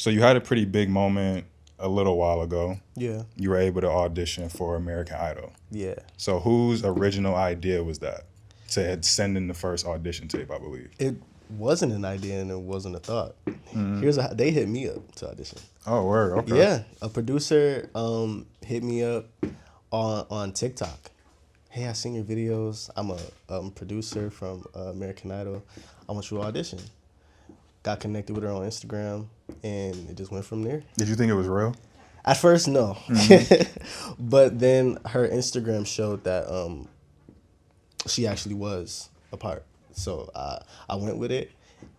So you had a pretty big moment a little while ago. Yeah. You were able to audition for American Idol. Yeah. So whose original idea was that to send in the first audition tape, I believe? It wasn't an idea and it wasn't a thought. They hit me up to audition. Oh, word. Okay. Yeah, a producer hit me up on TikTok. Hey, I seen your videos. I'm a producer from American Idol. I want you to audition. Got connected with her on Instagram, and it just went from there. Did you think it was real? At first, no. But then her Instagram showed that she actually was a part. So I went with it,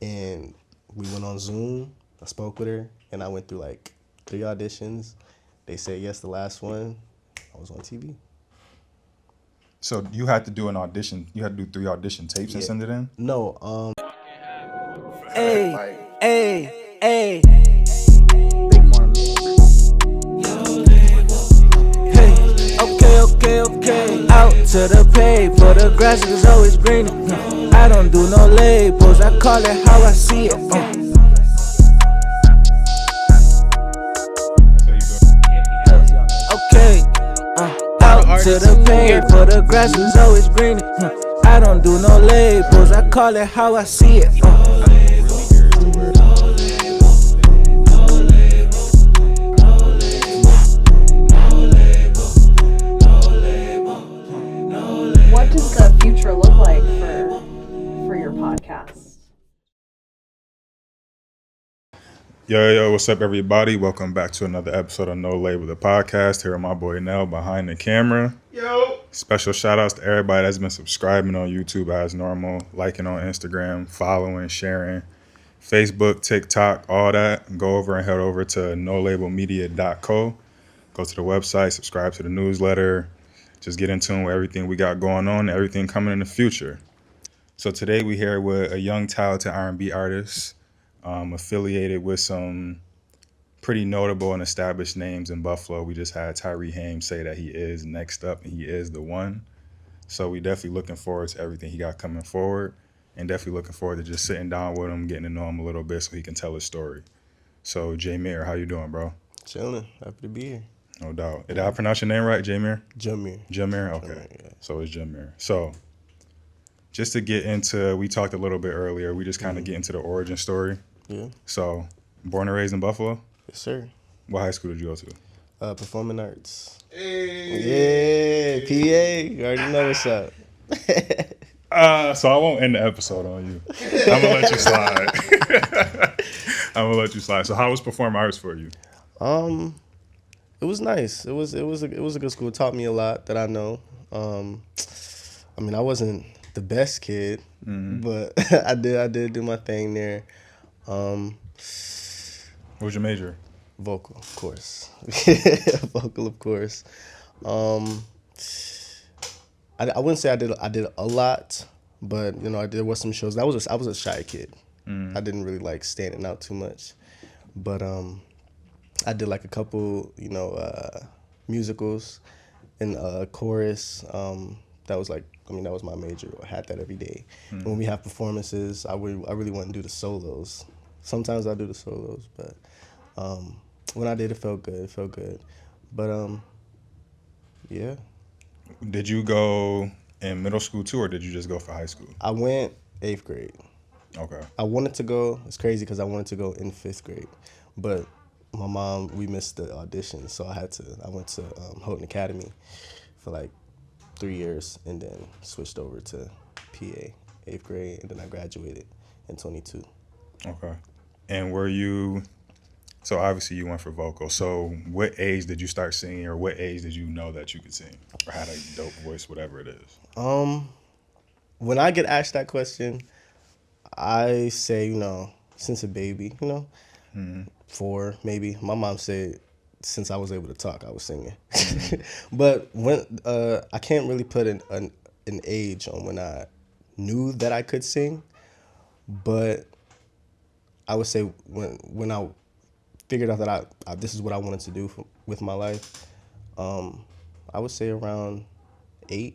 and we went on Zoom. I spoke with her, and I went through like 3 auditions. They said yes, the last one. I was on TV. So you had to do an audition. You had to do 3 audition tapes and send it in? No. Hey, hey, hey. Okay. Out to the pay, for the grass is always greener. I don't do no labels, I call it how I see it. Okay, out to the pay, for the grass is always greener. I don't do no labels, I call it how I see it. What does the future look like for your podcast? Yo, what's up, everybody? Welcome back to another episode of No Label, the podcast. Here with my boy Nell behind the camera. Yo. Special shout outs to everybody that's been subscribing on YouTube as normal, liking on Instagram, following, sharing, Facebook, TikTok, all that. Go over and head over to nolabelmedia.co. Go to the website, subscribe to the newsletter. Just get in tune with everything we got going on, everything coming in the future. So today we here with a young, talented R&B artist, affiliated with some pretty notable and established names in Buffalo. We just had Tyree Hames say that he is next up and he is the one. So we definitely looking forward to everything he got coming forward, and definitely looking forward to just sitting down with him, getting to know him a little bit so he can tell his story. So JAMIER, how you doing, bro? Chilling. Happy to be here. No doubt. Did I pronounce your name right, JAMIER? JAMIER. JAMIER? Okay. JAMIER, yeah. So it's JAMIER. So just to get into, we talked a little bit earlier, we just kind of get into the origin story. Yeah. So, born and raised in Buffalo? Yes, sir. What high school did you go to? Performing arts. Hey. Yeah, PA. You already know what's up. So I won't end the episode on you. I'm gonna let you slide. I'm gonna let you slide. So how was performing arts for you? It was nice. It was a good school. It taught me a lot that I know. I mean, I wasn't the best kid, but I did do my thing there. What was your major? Vocal, of course. Vocal, of course. I wouldn't say I did a lot, but there was some shows. I was a shy kid. I didn't really like standing out too much, but I did like a couple musicals and chorus. That was that was my major. I had that every day. And when we have performances, I really want to do the solos. Sometimes I do the solos, but when I did, it felt good. But yeah. Did you go in middle school too, or did you just go for high school? I went 8th grade. Okay. I wanted to go. It's crazy because I wanted to go in 5th grade, but my mom, we missed the audition, so I went to Houghton Academy for like 3 years, and then switched over to PA 8th grade, and then I graduated in 22. Okay. And so obviously you went for vocal. So what age did you start singing, or what age did you know that you could sing or had a dope voice, whatever it is? When I get asked that question, I say, since a baby, 4 maybe. My mom said since I was able to talk, I was singing. But when I can't really put an age on when I knew that I could sing, but I would say when I figured out that I this is what I wanted to do with my life, I would say around 8-ish,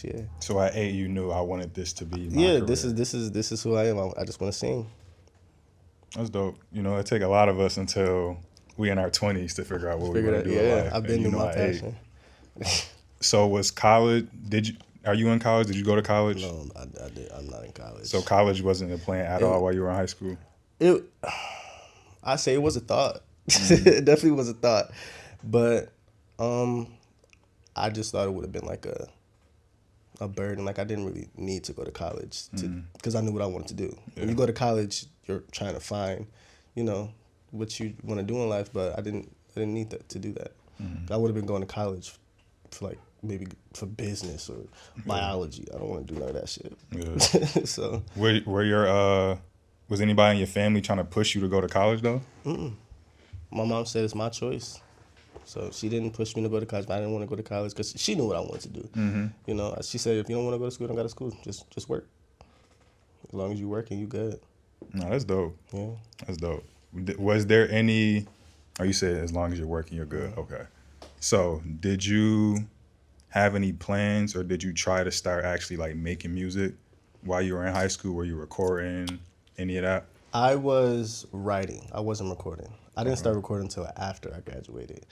yeah. So at 8, you knew I wanted this to be my Yeah, career. this is who I am. I just want to sing. That's dope. You know, it take a lot of us until we in our 20s to figure out what we Figure want that, to do in yeah. life. I've And been you through know, my at 8. passion. So was college? Are you in college? Did you go to college? No, I did. I'm not in college. So college wasn't a plan at all while you were in high school. It, I say it was a thought. It definitely was a thought, but I just thought it would have been like a burden. Like I didn't really need to go to college because I knew what I wanted to do. Yeah. When you go to college, you're trying to find, you know, what you want to do in life. But I didn't need to do that. I would have been going to college for like maybe for business or biology. I don't want to do none of that shit. Yeah. So Were your was anybody in your family trying to push you to go to college though? my mom said it's my choice. So she didn't push me to go to college. But I didn't want to go to college because she knew what I wanted to do. You know, she said, if you don't want to go to school, don't go to school. Just work. As long as you working, you good. No, that's dope. Yeah. That's dope. Was there any? Oh, you said as long as you're working, you're good. Okay. So did you have any plans, or did you try to start actually like making music while you were in high school? Were you recording any of that? I was writing. I wasn't recording. I didn't start recording until after I graduated.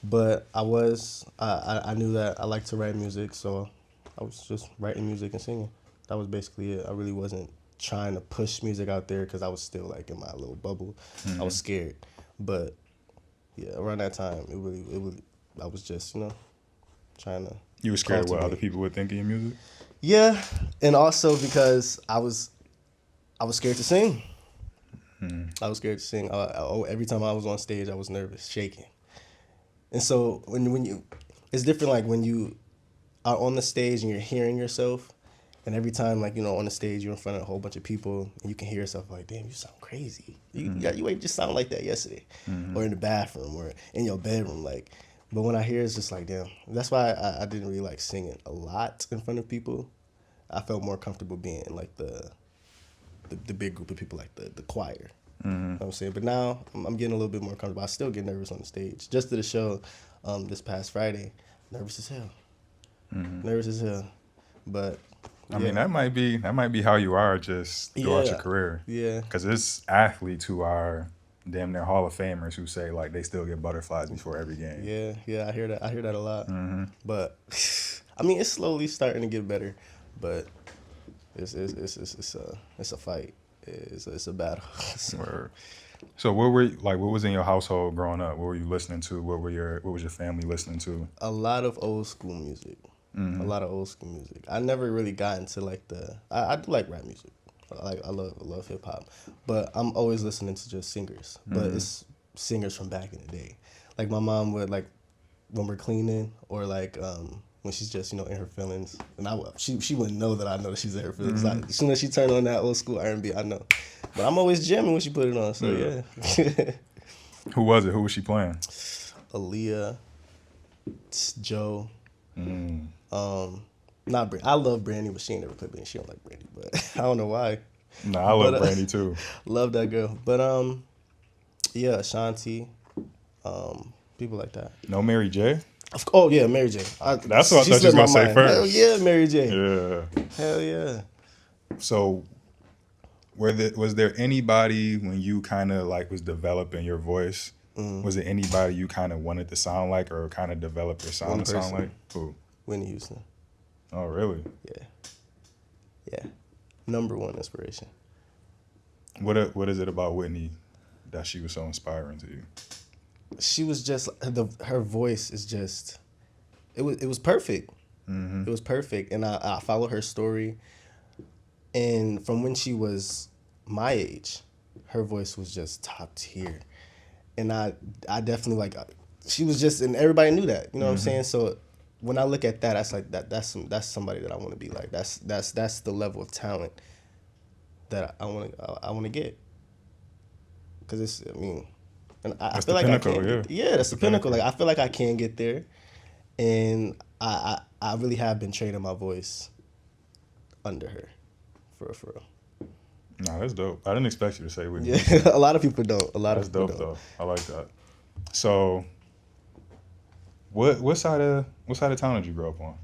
But I knew that I liked to write music, so I was just writing music and singing. That was basically it. I really wasn't trying to push music out there because I was still like in my little bubble. I was scared. But yeah, around that time, I was just, trying to. You were scared of what cultivate. other people would think of your music? Yeah, and also because I was scared to sing. I was scared to sing. Every time I was on stage, I was nervous, shaking. And so when you, it's different. Like when you are on the stage and you're hearing yourself, and every time on the stage you're in front of a whole bunch of people and you can hear yourself like, damn, you sound crazy. You ain't just sound like that yesterday, or in the bathroom or in your bedroom, like. But when I hear it's just like, damn. That's why I didn't really like singing a lot in front of people. I felt more comfortable being in like the big group of people, like the choir. You know what I'm saying? But now I'm getting a little bit more comfortable. I still get nervous on the stage. Just to the show this past Friday, nervous as hell. Nervous as hell. But I mean, that might be how you are just throughout your career. Yeah. Because it's athletes who are damn near Hall of Famers who say like they still get butterflies before every game. Yeah, I hear that a lot. But I mean, it's slowly starting to get better, but it's a fight. It's a battle. So what was in your household growing up? What were you listening to? What was your family listening to? A lot of old school music. A lot of old school music. I never really got into like I do like rap music. I love hip hop, but I'm always listening to just singers. But it's singers from back in the day. Like my mom would, like when we're cleaning, or like when she's just in her feelings, and she wouldn't know that I know that she's in her feelings. Like, as soon as she turned on that old school R&B, I know. But I'm always jamming when she put it on. So yeah. Who was it? Who was she playing? Aaliyah, Joe. Not Brandy. I love Brandy, but she ain't never played me. She don't like Brandy, but I don't know why. Nah, I love Brandy too. Love that girl. But yeah, Ashanti, people like that. No Mary J? Oh yeah, Mary J. That's what I thought you was gonna say first. Hell yeah, Mary J. Yeah. Hell yeah. So was there anybody when you kind of like was developing your voice? Was there anybody you kind of wanted to sound like, or kind of develop your sound to sound like? Who? Whitney Houston. Oh, really? Yeah. Number one inspiration. What is it about Whitney that she was so inspiring to you? She was just her voice is just it was perfect. It was perfect, and I followed her story. And from when she was my age, her voice was just top tier, and I definitely she was just, and everybody knew that. You know what I'm saying? So when I look at that, that's somebody that I want to be like. That's the level of talent that I want to get. Because and I feel like pinnacle, I can. Yeah, that's the pinnacle. Like I feel like I can get there, and I really have been training my voice under her, for real. No, that's dope. I didn't expect you to say Whitney. Yeah, a lot of people don't. That's dope though. I like that. So, what side of town did you grow up on?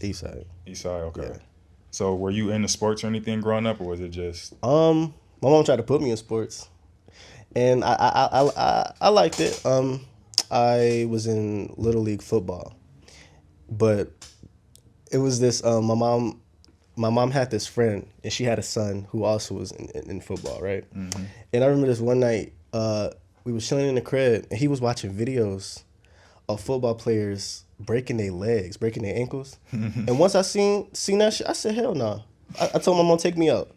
East side. East side. Okay. Yeah. So, were you into sports or anything growing up, or was it just? My mom tried to put me in sports. And I liked it. I was in Little League football, but it was this. My mom had this friend, and she had a son who also was in football, right? Mm-hmm. And I remember this one night, we was chilling in the crib, and he was watching videos of football players breaking their legs, breaking their ankles. And once I seen that shit, I said, hell no. I told my mom, take me out.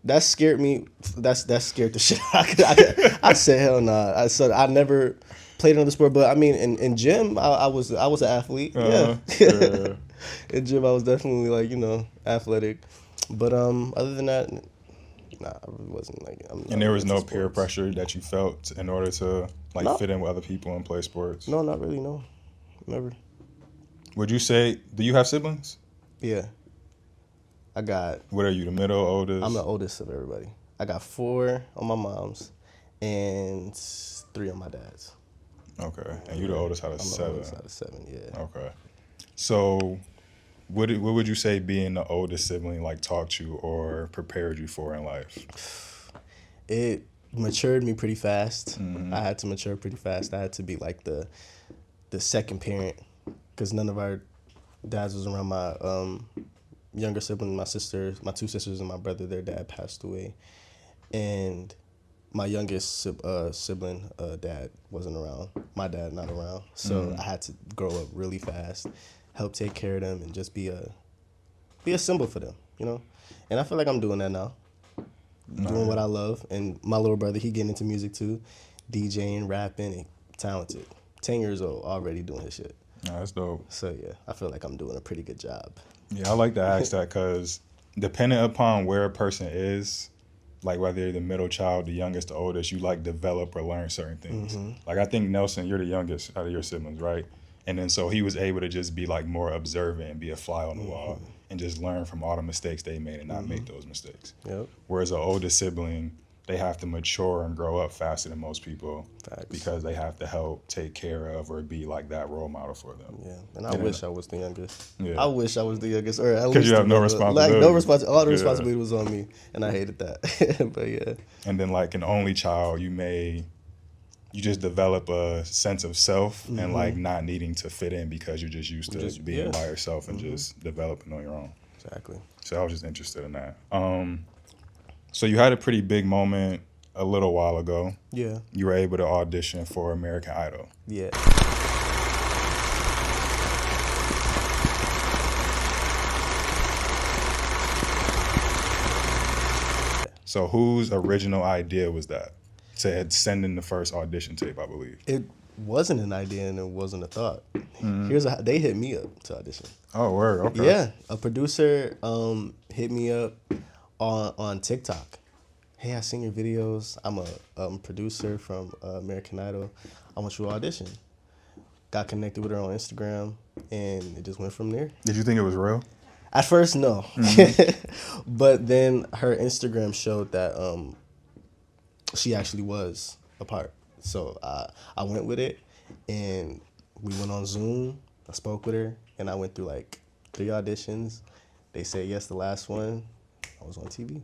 That scared me. That scared the shit. I said, hell no. I said I never played another sport, but I mean, in gym, I was an athlete. Yeah. In gym, I was definitely like, athletic. But other than that, nah, I really wasn't like. And there was no peer pressure that you felt in order to No. fit in with other people and play sports? No, not really. No, never. Would you say, do you have siblings? Yeah. I got. What are you, the middle, oldest? I'm the oldest of everybody. I got 4 on my mom's and 3 on my dad's. Okay, and you the oldest out of I'm 7. the oldest out of 7, yeah. Okay. So what would you say being the oldest sibling taught you or prepared you for in life? It matured me pretty fast. Mm-hmm. I had to mature pretty fast. I had to be like the second parent because none of our dads was around. My younger sibling, my 2 sisters and my brother, their dad passed away. And my youngest sibling, dad wasn't around. My dad not around. So I had to grow up really fast, help take care of them, and just be a symbol for them, And I feel like I'm doing that now. Doing what I love. And my little brother, he getting into music too, DJing, rapping, and talented. 10 years old, already doing his shit. No, that's dope. So yeah, I feel like I'm doing a pretty good job. Yeah, I like to ask that because depending upon where a person is, whether you're the middle child, the youngest, the oldest, you develop or learn certain things. Mm-hmm. I think Nelson, you're the youngest out of your siblings, right? And then so he was able to just be more observant and be a fly on the wall and just learn from all the mistakes they made and not make those mistakes. Yep. Whereas an older sibling, they have to mature and grow up faster than most people. Facts. Because they have to help take care of or be that role model for them. Yeah, and I wish I was the youngest. Yeah. I wish I was the youngest, or at least because you have no responsibility. All the responsibility was on me, and I hated that. But yeah. And then an only child, you just develop a sense of self and not needing to fit in because you're just used to being by yourself and just developing on your own. Exactly. So I was just interested in that. So you had a pretty big moment a little while ago. Yeah. You were able to audition for American Idol. Yeah. So whose original idea was that? To send in the first audition tape, I believe. It wasn't an idea and it wasn't a thought. They hit me up to audition. Oh, word. Okay. Yeah, a producer hit me up on TikTok. Hey, I seen your videos. I'm a producer from American Idol. I want you to audition. Got connected with her on Instagram, and it just went from there. Did you think it was real? At first, no. But then her Instagram showed that she actually was a part. So I went with it, and we went on Zoom. I spoke with her, and I went through 3 auditions. They said yes, the last one. I was on TV.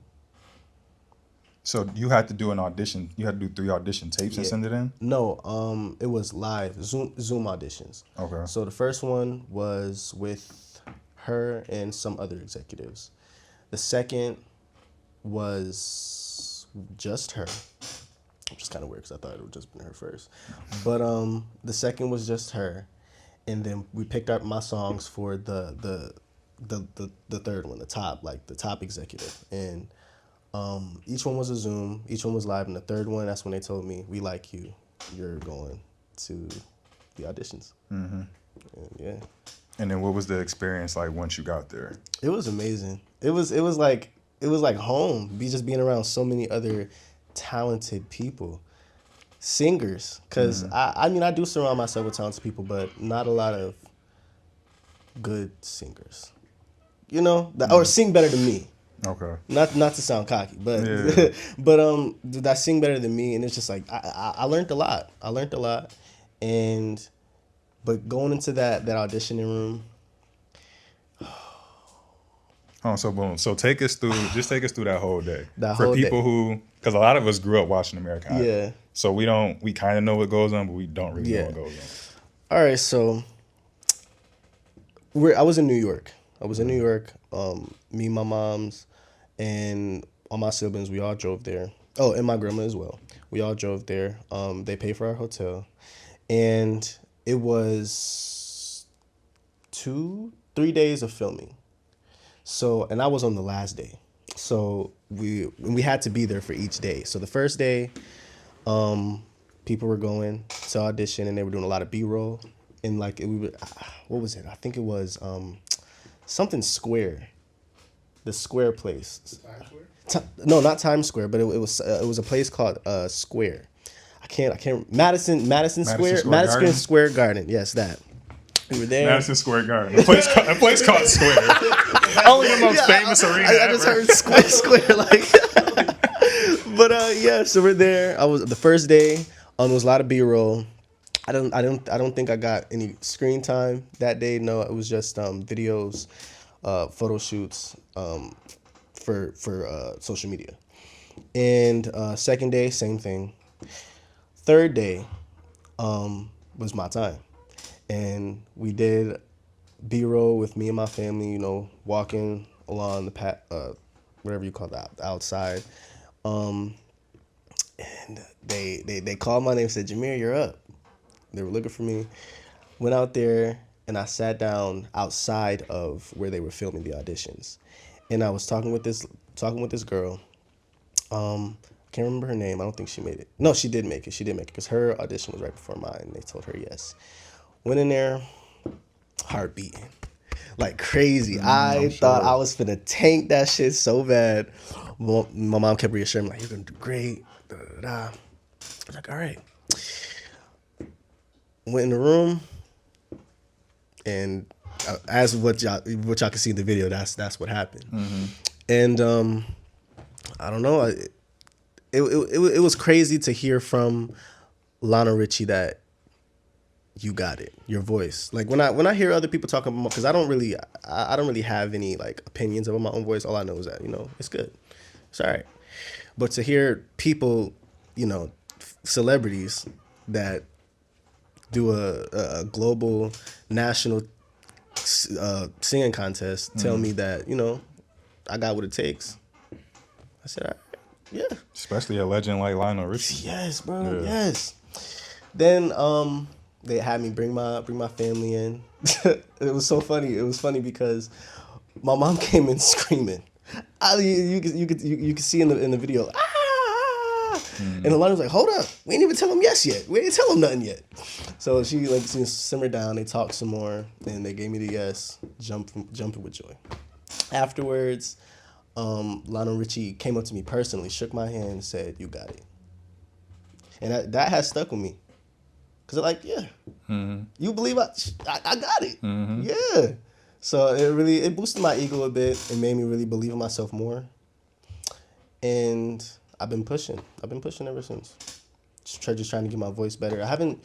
So you had to do an audition. You had to do 3 audition tapes and send it in? No, it was live Zoom auditions. Okay. So the first one was with her and some other executives. The second was just her, which is kind of weird because I thought it would just been her first. But the second was just her, and then we picked up my songs for the third one, the top executive, and each one was a Zoom, each one was live, and the third one, that's when they told me, we like you, you're going to the auditions. Mm-hmm. And yeah. And then what was the experience like once you got there? It was amazing. It was like home. Just being around so many other talented people, singers. Because I do surround myself with talented people, but not a lot of good singers. Or sing better than me. Okay. Not to sound cocky, but yeah. but that sing better than me, and it's just I learned a lot. But going into that auditioning room, Oh, so boom. So take us through that whole day. That For whole day. people who, because a lot of us grew up watching American Idol. Yeah. So we kind of know what goes on, but we don't really know Yeah. what goes on. All right, so I was in New York. Me, my mom's, and all my siblings. We all drove there. Oh, and my grandma as well. We all drove there. They paid for our hotel, and it was 3 days of filming. So, and I was on the last day. So we had to be there for each day. So the first day, people were going to audition and they were doing a lot of B-roll. And like what was it? I think it was something Square, the Square place. No, not Times Square, but it was a place called Square. I can't Madison Square Garden. Yes, that. We were there. Madison Square Garden. A place called Square. Only the most famous arena I just ever. heard Square like. But yeah, so we're there. I was the first day. There was a lot of B-roll. I don't think I got any screen time that day. No, it was just videos, photo shoots for social media. And second day, same thing. Third day was my time. And we did B-roll with me and my family, you know, walking along the path, whatever you call that, outside. And they called my name and said, Jameer, you're up. They were looking for me. Went out there and I sat down outside of where they were filming the auditions. And I was talking with this girl. I can't remember her name. I don't think she made it. No, she did make it. Because her audition was right before mine. And they told her yes. Went in there, heart beating like crazy. I thought I was finna tank that shit so bad. My mom kept reassuring me, like, you're gonna do great. Da, da, da. I was like, all right. Went in the room, and as what y'all can see in the video, that's what happened. Mm-hmm. And I don't know. It was crazy to hear from Lionel Richie that you got it, your voice. Like when I hear other people talking about, because I don't really have any like opinions about my own voice. All I know is that, you know, it's good, it's all right. But to hear people, you know, celebrities that do a global national singing contest tell me that, you know, I got what it takes. I said, all right, yeah. Especially a legend like Lionel Richie. Yes, bro. Yeah. Yes. Then they had me bring my family in. It was so funny. It was funny because my mom came in screaming. You could see in the video. And Alana was like, hold up, we ain't even tell him yes yet. We ain't tell him nothing yet. So she like simmered down, they talked some more, and they gave me the yes, jumping with joy. Afterwards, Lionel Richie came up to me personally, shook my hand, and said, you got it. And that has stuck with me. Cause they're like, yeah, you believe I got it. Mm-hmm. Yeah. So it boosted my ego a bit. It made me really believe in myself more. And I've been pushing ever since. Just trying to get my voice better. I haven't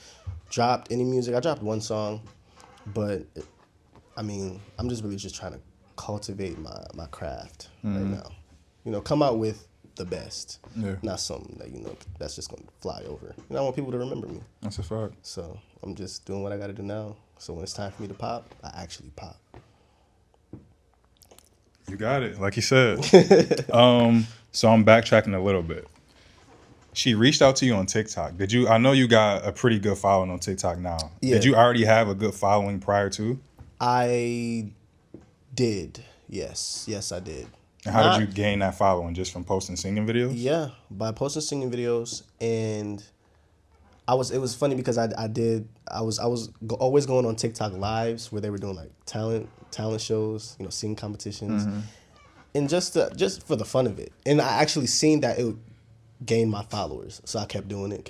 dropped any music. I dropped one song, but I'm just really just trying to cultivate my craft right now. You know, come out with the best. Yeah. Not something that, you know, that's just gonna fly over. You know, I want people to remember me. That's a fact. So I'm just doing what I gotta do now. So when it's time for me to pop, I actually pop. You got it, like you said. So I'm backtracking a little bit. She reached out to you on TikTok. I know you got a pretty good following on TikTok now. Yeah. Did you already have a good following prior to? I did. Yes, I did. And how did you gain that following? Just from posting singing videos? Yeah, by posting singing videos. And it was funny because I was always going on TikTok lives where they were doing like talent shows, you know, singing competitions. Mm-hmm. And just for the fun of it. And I actually seen that it would gain my followers. So I kept doing it.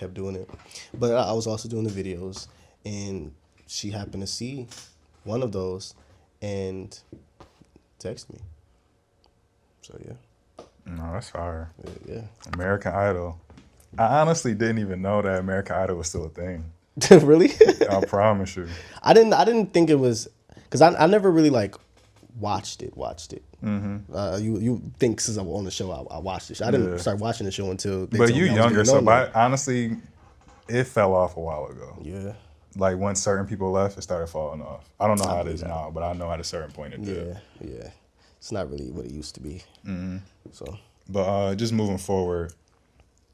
But I was also doing the videos, and she happened to see one of those and text me. So yeah. No, that's fire. Yeah. American Idol. I honestly didn't even know that American Idol was still a thing. Really? I promise you. I didn't think it was, because I never really like watched it. You think since I'm on the show, I watched it. I didn't start watching the show until they But told you me I was younger, getting so on there. honestly, it fell off a while ago. Yeah. Like once certain people left, it started falling off. I don't know how it is believe that. now, but I know at a certain point it did. Yeah. It's not really what it used to be. So. But just moving forward,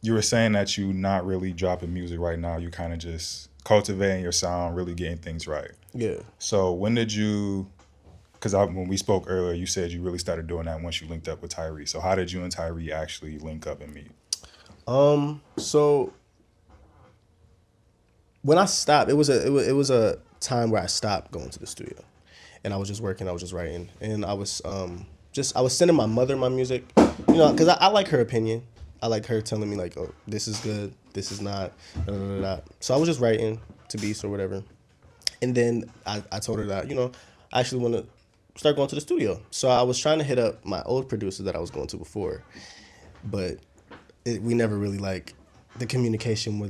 you were saying that you not really dropping music right now. You kind of just cultivating your sound, really getting things right. Yeah. So when did you? Because when we spoke earlier, you said you really started doing that once you linked up with Tyree. So how did you and Tyree actually link up and meet? So when I stopped, it was a time where I stopped going to the studio, and I was just working. I was just writing, and I was I was sending my mother my music, because I like her opinion. I like her telling me like, oh, this is good, this is not. Da, da, da, da. So I was just writing to Beast or whatever, and then I told her that I actually want to start going to the studio. So I was trying to hit up my old producer that I was going to before, but we never really the communication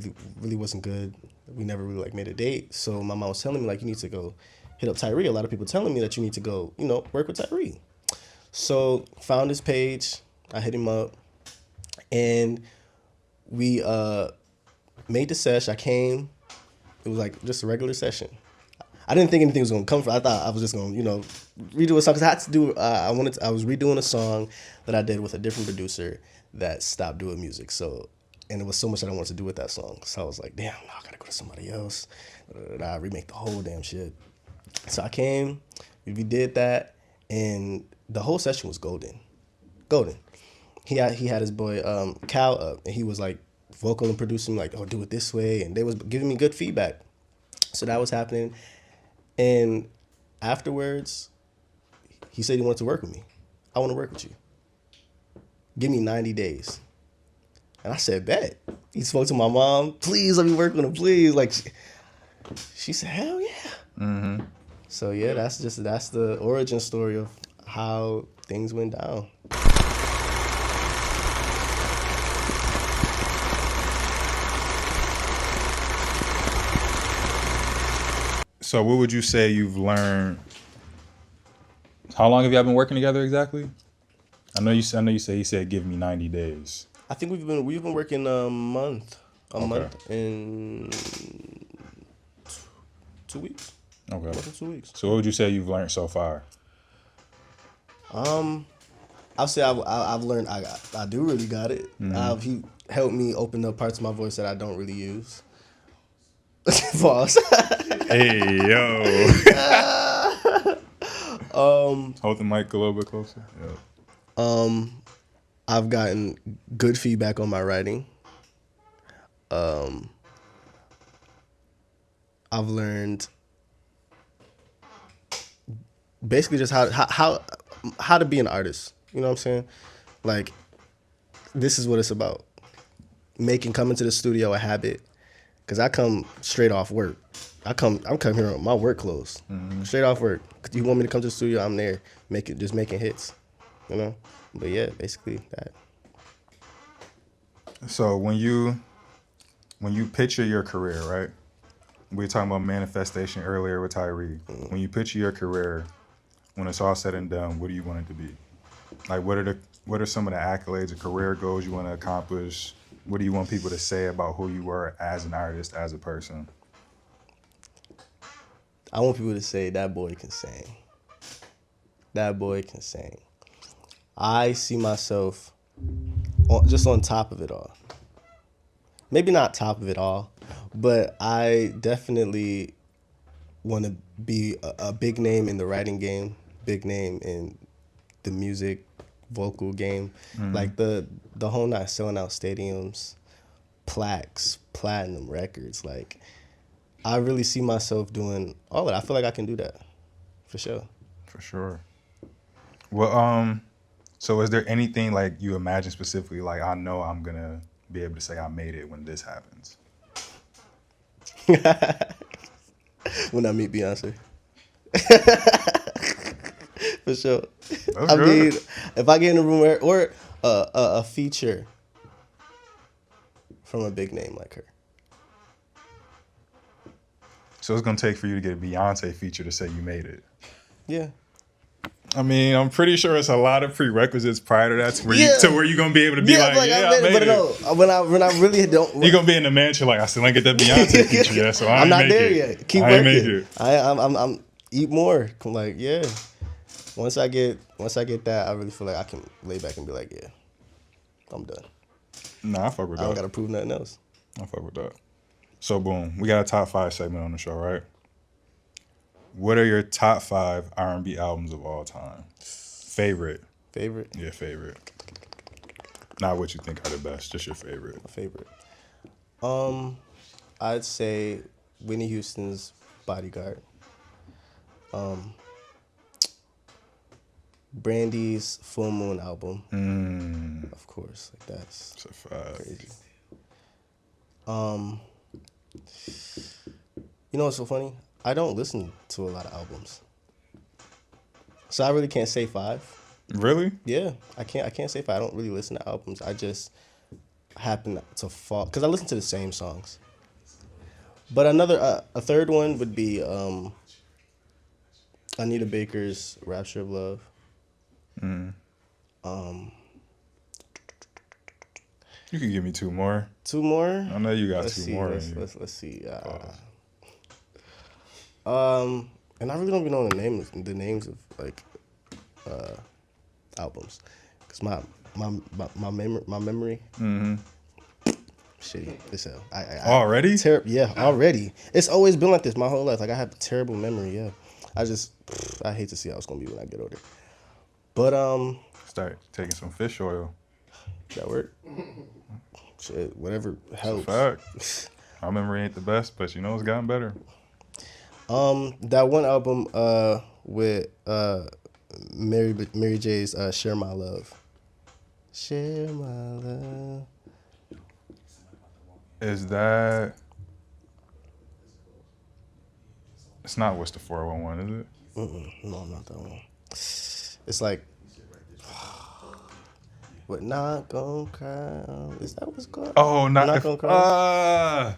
really wasn't good. We never really made a date. So my mom was telling me you need to go hit up Tyree. A lot of people telling me that you need to go work with Tyree. So found his page. I hit him up, and we made the sesh. I came. It was just a regular session. I didn't think anything was gonna come from it. I thought I was just gonna, redo a song. Cause I had to do. I was redoing a song that I did with a different producer that stopped doing music. So, and it was so much that I wanted to do with that song. So I was like, damn, I gotta go to somebody else. I remake the whole damn shit. So I came. We did that, and the whole session was golden. He had his boy Cal up, and he was vocal and producing oh, do it this way, and they was giving me good feedback. So that was happening. And afterwards, he said he wanted to work with me. I want to work with you. Give me 90 days. And I said, bet. He spoke to my mom. Please let me work with him, please. She said, hell yeah. Mm-hmm. So yeah, that's the origin story of how things went down. So what would you say you've learned? How long have y'all been working together exactly? I know you say he said give me 90 days. I think we've been working a month and 2 weeks. Okay. More than 2 weeks. So what would you say you've learned so far? I'll say I've learned I do really got it. Mm-hmm. He helped me open up parts of my voice that I don't really use. Pause. Hey yo. Hold the mic a little bit closer. Yeah. I've gotten good feedback on my writing. I've learned basically just how to be an artist. You know what I'm saying? This is what it's about. Coming to the studio a habit. Cause I come straight off work. I'm coming here in my work clothes. Mm-hmm. Straight off work. You want me to come to the studio, I'm there just making hits. But yeah, basically that. So when you picture your career, right? We were talking about manifestation earlier with Tyree. Mm-hmm. When you picture your career, when it's all said and done, what do you want it to be? What are some of the accolades or career goals you want to accomplish? What do you want people to say about who you were as an artist, as a person? I want people to say that boy can sing. That boy can sing. I see myself just on top of it all. Maybe not top of it all, but I definitely want to be a big name in the writing game, big name in the music, vocal game. Mm-hmm. The whole night, selling out stadiums, plaques, platinum records. I really see myself doing all of it. I feel like I can do that, for sure. For sure. Well, so is there anything you imagine specifically? I know I'm gonna be able to say I made it when this happens. When I meet Beyonce. For sure. That's good. Mean, if I get in a room or a feature from a big name like her. So it's gonna take for you to get a Beyonce feature to say you made it. Yeah. I mean, I'm pretty sure it's a lot of prerequisites prior to that to where you're gonna be able to be Yeah, like, I made but it. no, when I really don't, You're gonna be in the mansion like I still ain't get that Beyonce feature yet, so I I'm ain't not make there it. yet. Keep I ain't make working. it. I'm eat more. I'm like, yeah. Once I get that, I really feel like I can lay back and be like, yeah, I'm done. Nah, I fuck with I don't that. gotta prove nothing else. I fuck with that. So boom, we got a top 5 segment on the show, right? What are your top 5 R&B albums of all time? Favorite? Favorite? Yeah, favorite. Not what you think are the best, just your favorite. My favorite. I'd say Whitney Houston's Bodyguard. Brandy's Full Moon album. Of course, like that's It's a fact. crazy. You know what's so funny? I don't listen to a lot of albums, so I really can't say 5. Really? Yeah, I can't say 5. I don't really listen to albums. I just happen to fall because I listen to the same songs. But a third one would be Anita Baker's Rapture of Love. You can give me 2 more. 2 more. I know you got Let's 2 see. more. Let's see. And I really don't even know the names of like albums, cause my memory. Shitty as hell. Already? Already. It's always been like this my whole life. Like I have terrible memory. Yeah, I hate to see how it's gonna be when I get older. But Start taking some fish oil. that work. Shit, whatever helps. Fact. My memory ain't the best, but you know it's gotten better. That one album with Mary J's Share My Love. Share my love. Is that? It's not What's the 411, is it? No, not that one. It's like, but not gonna cry. Is that what's called? Oh, Not gonna cry.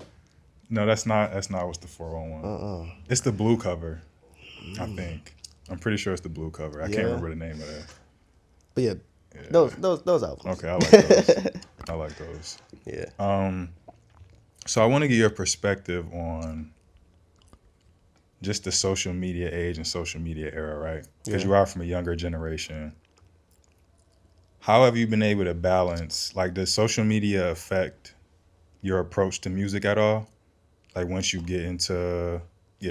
No, that's not What's the 411. It's the blue cover, I think. I'm pretty sure it's the blue cover. I can't remember the name of that. But yeah, those albums. Okay, I like those. I like those. Yeah. So I want to get your perspective on just the social media age and social media era, right? Because you are from a younger generation. How have you been able to balance, like, does social media affect your approach to music at all? Like, once you get into,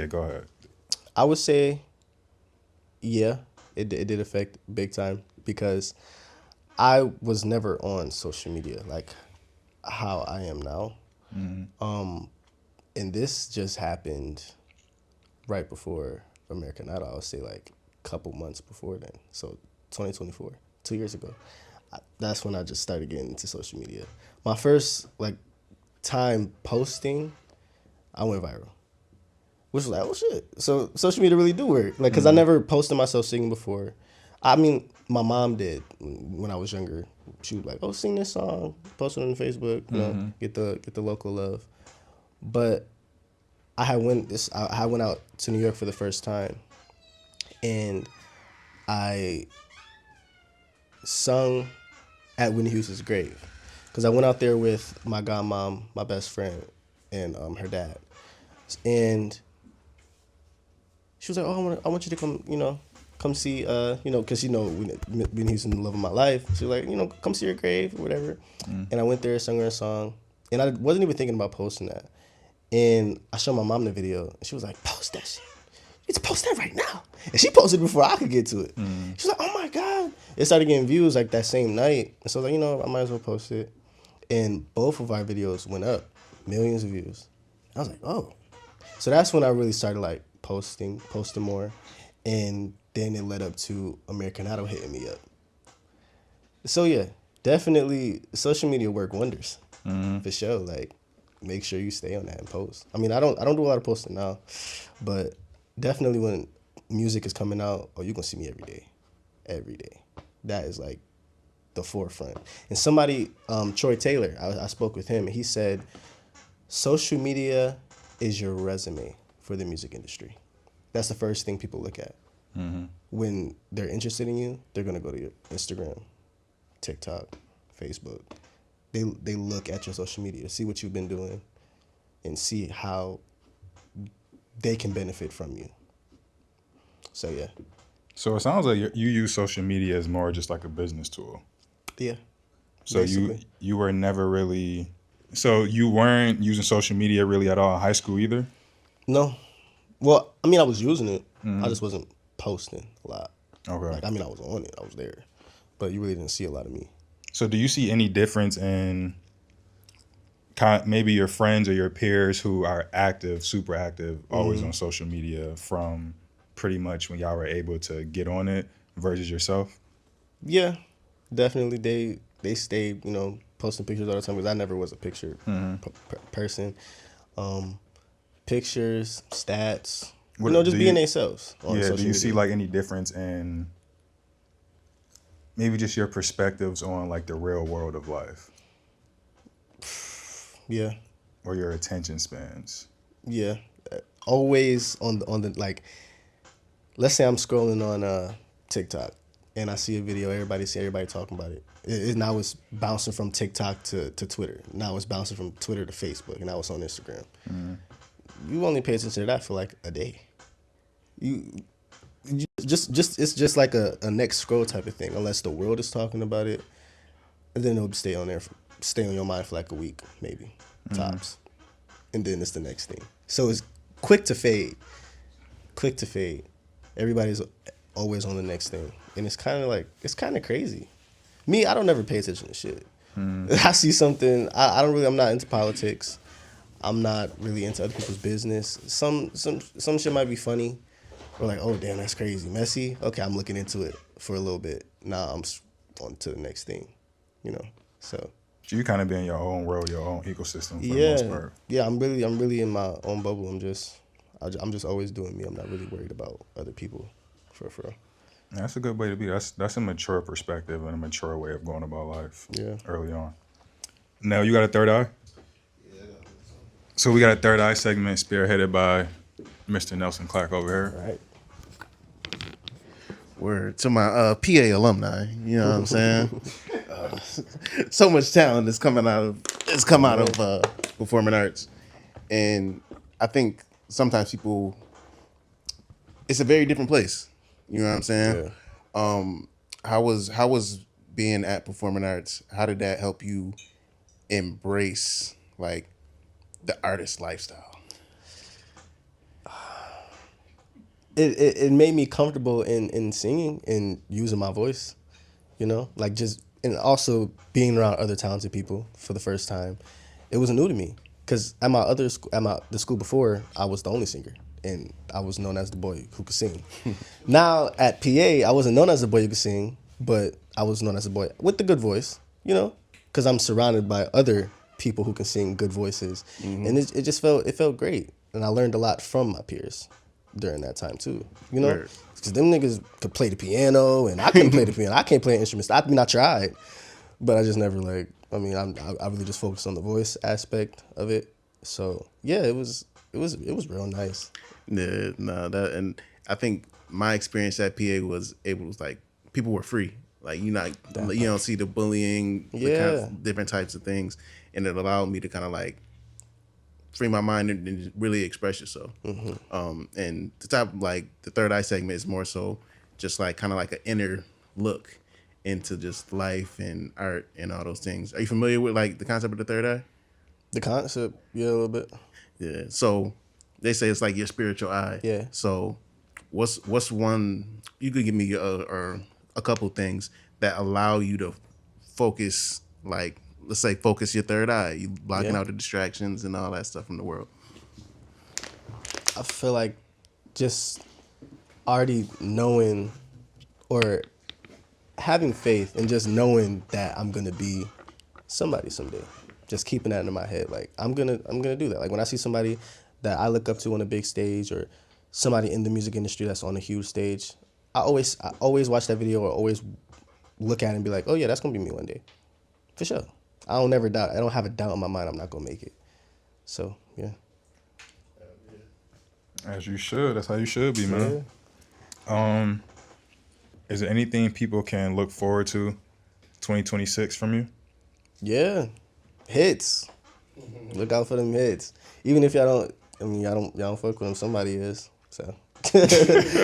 go ahead. I would say, yeah, it did affect big time because I was never on social media like how I am now. And this just happened right before American Idol. I would say like a couple months before then. So 2024, 2 years ago. That's when I just started getting into social media. My first like time posting, I went viral. Which was like, oh shit. So social media really do work. Like, cause I never posted myself singing before. I mean, my mom did when I was younger. She was like, oh, sing this song, post it on Facebook, you know, get the local love. But I went out to New York for the first time, and I sung at Whitney Houston's grave, because I went out there with my godmom, my best friend, and her dad, and she was like, "Oh, I want you to come see, because Whitney Houston, the love of my life." She was like, come see her grave or whatever. And I went there, sung her a song, and I wasn't even thinking about posting that. And I showed my mom the video, and she was like, "Post that shit. You need to post that right now." And she posted before I could get to it. She was like, "Oh my God." It started getting views like that same night. And so I was like, I might as well post it. And both of our videos went up, millions of views. I was like, oh. So that's when I really started like posting more. And then it led up to American Idol hitting me up. So yeah, definitely social media work wonders for sure. Like, make sure you stay on that and post. I mean, I don't do a lot of posting now, but definitely when music is coming out, you're gonna see me every day. That is like the forefront. And somebody, Troy Taylor, I spoke with him, and he said, social media is your resume for the music industry. That's the first thing people look at. When they're interested in you, they're gonna go to your Instagram, TikTok, Facebook. They look at your social media, see what you've been doing, and see how they can benefit from you. So yeah. So it sounds like you use social media as more just like a business tool. Yeah. So Basically. you were never really, so you weren't using social media really at all in high school either? No. Well, I mean, I was using it. I just wasn't posting a lot. Okay. Like, I mean, I was on it. I was there. But you really didn't see a lot of me. So do you see any difference in maybe your friends or your peers who are active, super active, always on social media from pretty much when y'all were able to get on it versus yourself? Yeah, definitely. They stayed, posting pictures all the time because I never was a picture person. Pictures, stats, just being themselves on social do you media. see like any difference in maybe just your perspectives on like the real world of life Yeah, or your attention spans? yeah. Always on the like. Let's say I'm scrolling on TikTok and I see a video. Everybody talking about it. Now it's bouncing from TikTok to Twitter. Now it's bouncing from Twitter to Facebook, and now it's on Instagram. You only pay attention to that for like a day. You just it's just like a next scroll type of thing. Unless the world is talking about it, and then it'll stay on your mind for like a week, maybe tops, and then it's the next thing. So it's quick to fade. Everybody's always on the next thing, and it's kind of crazy. Me, I don't never pay attention to shit. I see something. I'm not into politics. I'm not really into other people's business. Some shit might be funny, or like, oh damn, that's crazy, messy. Okay, I'm looking into it for a little bit. Now I'm on to the next thing, So You kind of be in your own world, your own ecosystem for the most part. Yeah, I'm really in my own bubble. I'm just always doing me. I'm not really worried about other people, for real. That's a good way to be. That's a mature perspective and a mature way of going about life. Yeah. Early on. Now you got a third eye? Yeah. So we got a third eye segment spearheaded by Mr. Nelson Clark over here. All right. Word to my PA alumni. You know what I'm saying? So much talent has come out of performing arts, and I think sometimes people, it's a very different place. You know what I'm saying? Yeah. How was being at performing arts? How did that help you embrace like the artist lifestyle? It made me comfortable in singing and using my voice, like just, and also being around other talented people for the first time. It was new to me because at the school before, I was the only singer and I was known as the boy who could sing. Now at PA, I wasn't known as the boy who could sing, but I was known as the boy with the good voice, because I'm surrounded by other people who can sing good voices, and it felt great, and I learned a lot from my peers during that time too, because them niggas could play the piano and I couldn't play the piano. I can't play an instrument. I mean, I tried, but I just never I really just focused on the voice aspect of it. So yeah, it was real nice. Yeah, and I think my experience at PA was like people were free. Like you don't see the bullying, the kind of different types of things, and it allowed me to kind of like free my mind and really express yourself. And the type like the third eye segment is more so just like kind of like an inner look into just life and art and all those things. Are you familiar with like the concept of the third eye? The concept, yeah, a little bit. Yeah. So they say it's like your spiritual eye. Yeah. So what's one you could give me a couple things that allow you to focus, like let's say focus your third eye, you blocking out the distractions and all that stuff from the world? I feel like just already knowing or having faith and just knowing that I'm gonna be somebody someday. Just keeping that in my head, like I'm gonna do that. Like when I see somebody that I look up to on a big stage or somebody in the music industry that's on a huge stage, I always watch that video or always look at it and be like, oh yeah, that's gonna be me one day, for sure. I don't never doubt. I don't have a doubt in my mind I'm not gonna make it. So yeah. As you should. That's how you should be, man. Is there anything people can look forward to 2026 from you? Yeah, hits. Look out for them hits. Even if y'all don't, I mean, y'all don't fuck with them. Somebody is. So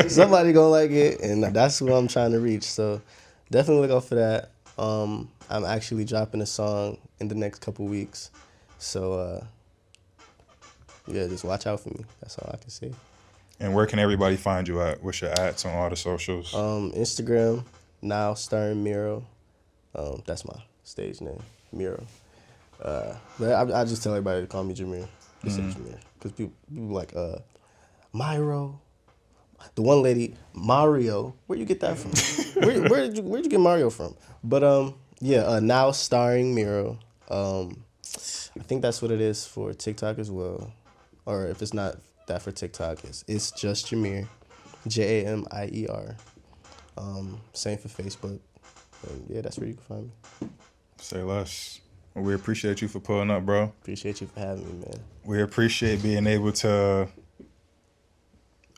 somebody gonna like it, and that's who I'm trying to reach. So definitely look out for that. I'm actually dropping a song in the next couple weeks. So yeah, just watch out for me. That's all I can say. And where can everybody find you at? What's your ads on all the socials? Instagram, now starring Miro. That's my stage name, Miro. But I just tell everybody to call me Jameer. Just say Jameer. Because people like, Myro. The one lady, Mario. Where you get that from? Where'd you get Mario from? But yeah, now starring Miro. I think that's what it is for TikTok as well. Or if it's not that for TikTok, it's just Jameer. JAMIER. Same for Facebook. And yeah, that's where you can find me. Say less. Well, we appreciate you for pulling up, bro. Appreciate you for having me, man. We appreciate being able to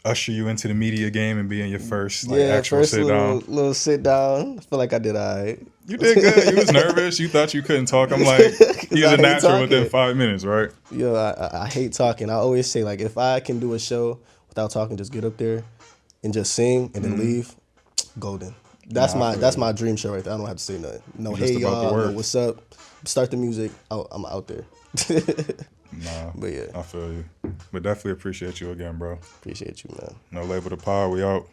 usher you into the media game and being your first actual sit down. Little sit down. I feel like I did all right. You did good. You was nervous. You thought you couldn't talk. I'm like, he's a natural within 5 minutes, right? Yo, I hate talking. I always say, like, if I can do a show without talking, just get up there and just sing and then leave, golden. That's my dream show right there. I don't have to say nothing. No, hey y'all, no, what's up? Start the music. I'm out there. Nah, but yeah, I feel you. But definitely appreciate you again, bro. Appreciate you, man. No Label the Pod. We out.